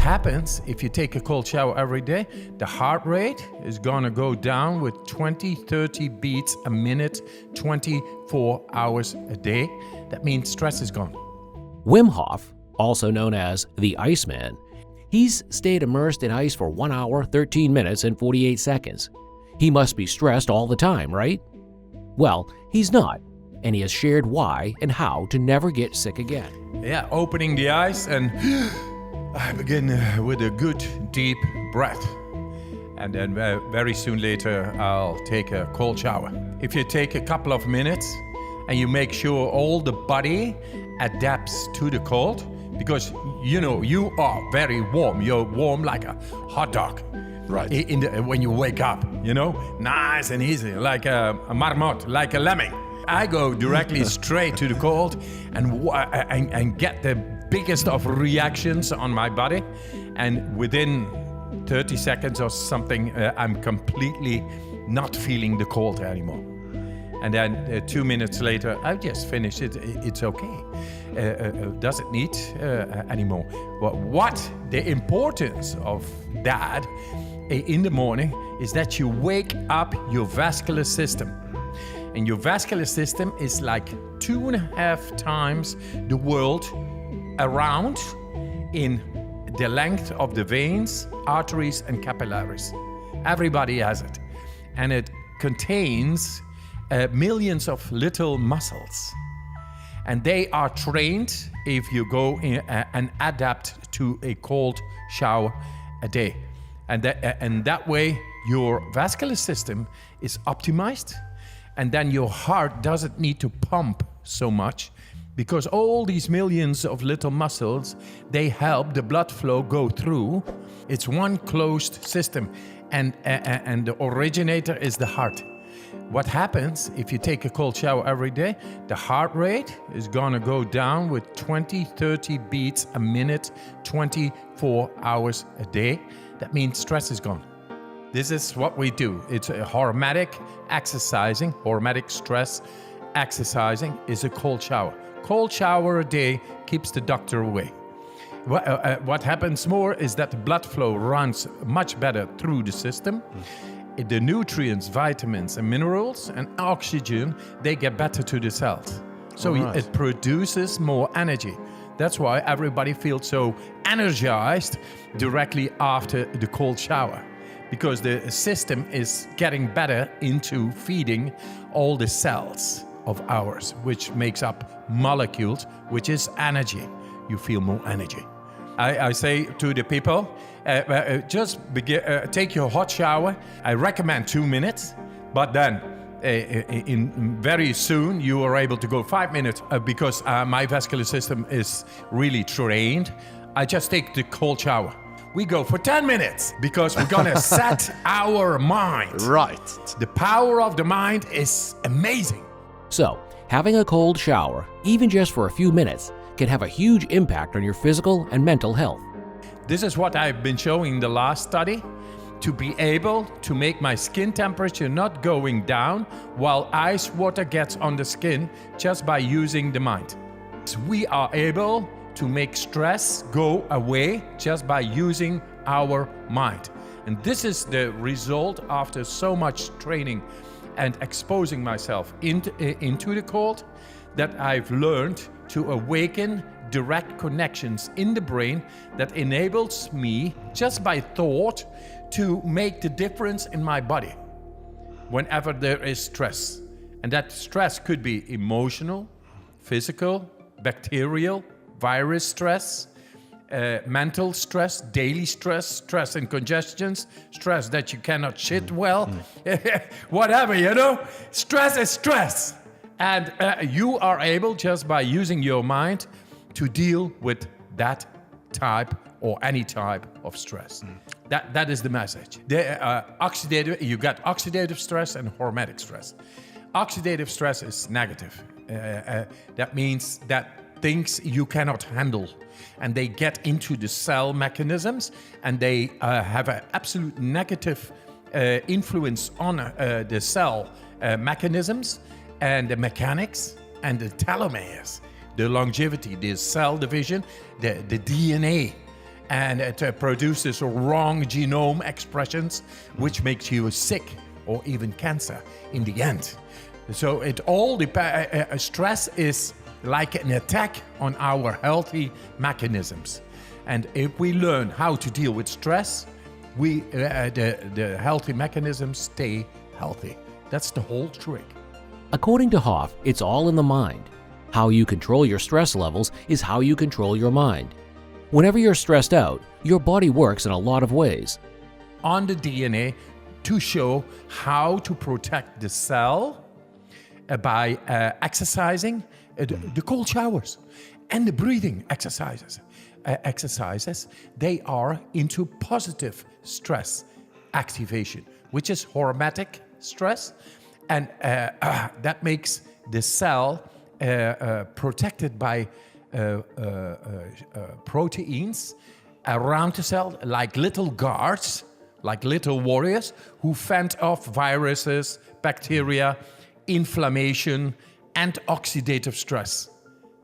happens if you take a cold shower every day? The heart rate is gonna go down with 20, 30 beats a minute, 24 hours a day. That means stress is gone. Wim Hof, also known as the Iceman, he's stayed immersed in ice for 1 hour, 13 minutes, and 48 seconds. He must be stressed all the time, right? Well, he's not, and he has shared why and how to never get sick again. Yeah, opening the eyes, and I begin with a good deep breath. And then very soon later, I'll take a cold shower. If you take a couple of minutes and you make sure all the body adapts to the cold, because you are very warm. You're warm like a hot dog. Right. When you wake up, nice and easy, like a marmot, like a lemming. I go directly straight to the cold and get the biggest of reactions on my body. And within 30 seconds or something, I'm completely not feeling the cold anymore. And then 2 minutes later, I just finished it. It's okay. Doesn't need anymore. What the importance of that in the morning is that you wake up your vascular system. And your vascular system is like 2.5 times the world around in the length of the veins, arteries, and capillaries. Everybody has it. And it contains millions of little muscles. And they are trained if you go in and adapt to a cold shower a day. And that way, your vascular system is optimized. And then your heart doesn't need to pump so much, because all these millions of little muscles, they help the blood flow go through. It's one closed system, and the originator is the heart. What happens if you take a cold shower every day? The heart rate is gonna go down with 20, 30 beats a minute, 24 hours a day. That means stress is gone. This is what we do. It's a hormetic exercising, hormetic stress exercising is a cold shower. Cold shower a day keeps the doctor away. What happens more is that the blood flow runs much better through the system. The nutrients, vitamins, and minerals, and oxygen, they get better to the cells. So it produces more energy. That's why everybody feels so energized directly after the cold shower, because the system is getting better into feeding all the cells of ours, which makes up molecules, which is energy. You feel more energy. I say to the people, take your hot shower. I recommend 2 minutes, but then very soon you are able to go 5 minutes because my vascular system is really trained. I just take the cold shower. We go for 10 minutes because we're gonna set our mind. Right. The power of the mind is amazing. So, having a cold shower, even just for a few minutes, can have a huge impact on your physical and mental health. This is what I've been showing in the last study, to be able to make my skin temperature not going down while ice water gets on the skin just by using the mind. We are able to make stress go away just by using our mind. And this is the result after so much training and exposing myself into the cold, that I've learned to awaken direct connections in the brain that enables me, just by thought, to make the difference in my body whenever there is stress. And that stress could be emotional, physical, bacterial, virus stress, mental stress, daily stress, stress and congestions, stress that you cannot shit well, whatever, stress is stress. And you are able, just by using your mind, to deal with that type or any type of stress. That is the message. You got oxidative stress and hormetic stress. Oxidative stress is negative. That means that things you cannot handle, and they get into the cell mechanisms, and they have an absolute negative influence on the cell mechanisms and the mechanics and the telomeres, the longevity, the cell division, the DNA. and it produces wrong genome expressions, which makes you sick or even cancer in the end. So it all depends. Stress is like an attack on our healthy mechanisms, and if we learn how to deal with stress, the healthy mechanisms stay healthy. That's the whole trick. According to Hof, it's all in the mind. How you control your stress levels is how you control your mind. Whenever you're stressed out, your body works in a lot of ways. On the DNA to show how to protect the cell by exercising, the cold showers and the breathing exercises. They are into positive stress activation, which is hormetic stress, and that makes the cell protected by proteins around the cell, like little guards, like little warriors who fend off viruses, bacteria, inflammation, and oxidative stress.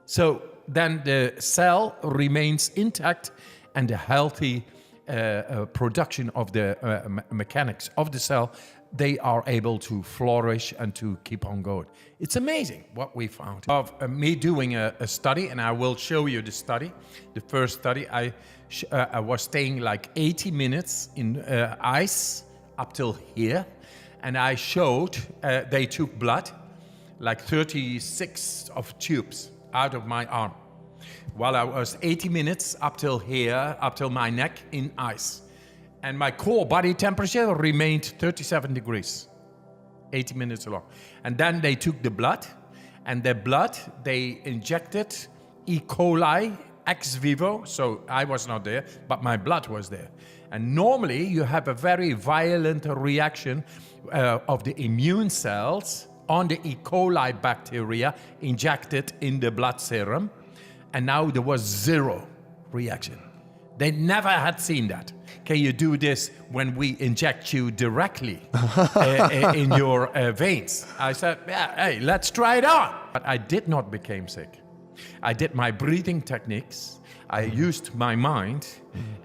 So then the cell remains intact, and the healthy production of the mechanics of the cell, they are able to flourish and to keep on going. It's amazing what we found. Of me doing a study, and I will show you the study. The first study, I was staying like 80 minutes in ice up till here, and I showed they took blood, like 36 of tubes out of my arm, while I was 80 minutes up till here, up till my neck in ice. And my core body temperature remained 37 degrees, 80 minutes long. And then they took the blood, and the blood, they injected E. coli ex vivo. So I was not there, but my blood was there. And normally you have a very violent reaction of the immune cells on the E. coli bacteria injected in the blood serum. And now there was zero reaction. They never had seen that. Can you do this when we inject you directly in your veins? I said, yeah, hey, let's try it on. But I did not become sick. I did my breathing techniques. I used my mind,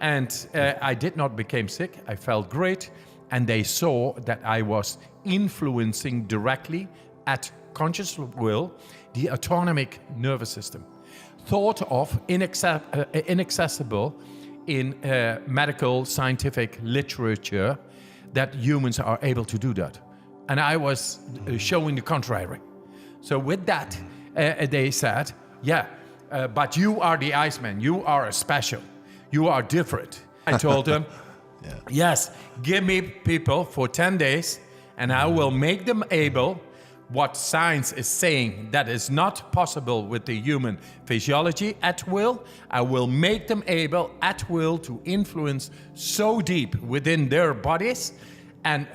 and I did not become sick. I felt great, and they saw that I was influencing directly at conscious will the autonomic nervous system. Thought of inaccessible in medical scientific literature, that humans are able to do that. And I was showing the contrary. So with that, they said, yeah, but you are the Iceman. You are special. You are different. I told them, yeah. Yes, give me people for 10 days and I will make them able what science is saying that is not possible with the human physiology at will. I will make them able at will to influence so deep within their bodies, and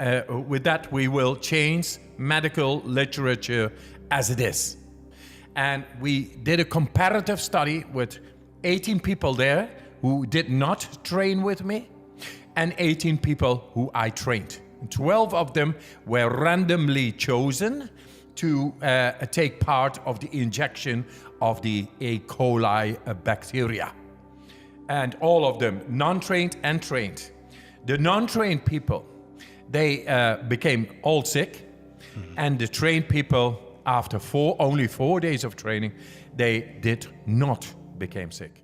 with that we will change medical literature as it is. And we did a comparative study with 18 people there who did not train with me, and 18 people who I trained. 12 of them were randomly chosen to take part of the injection of the E. coli bacteria. And all of them, non-trained and trained. The non-trained people, they became all sick. And the trained people, after only 4 days of training, they did not become sick.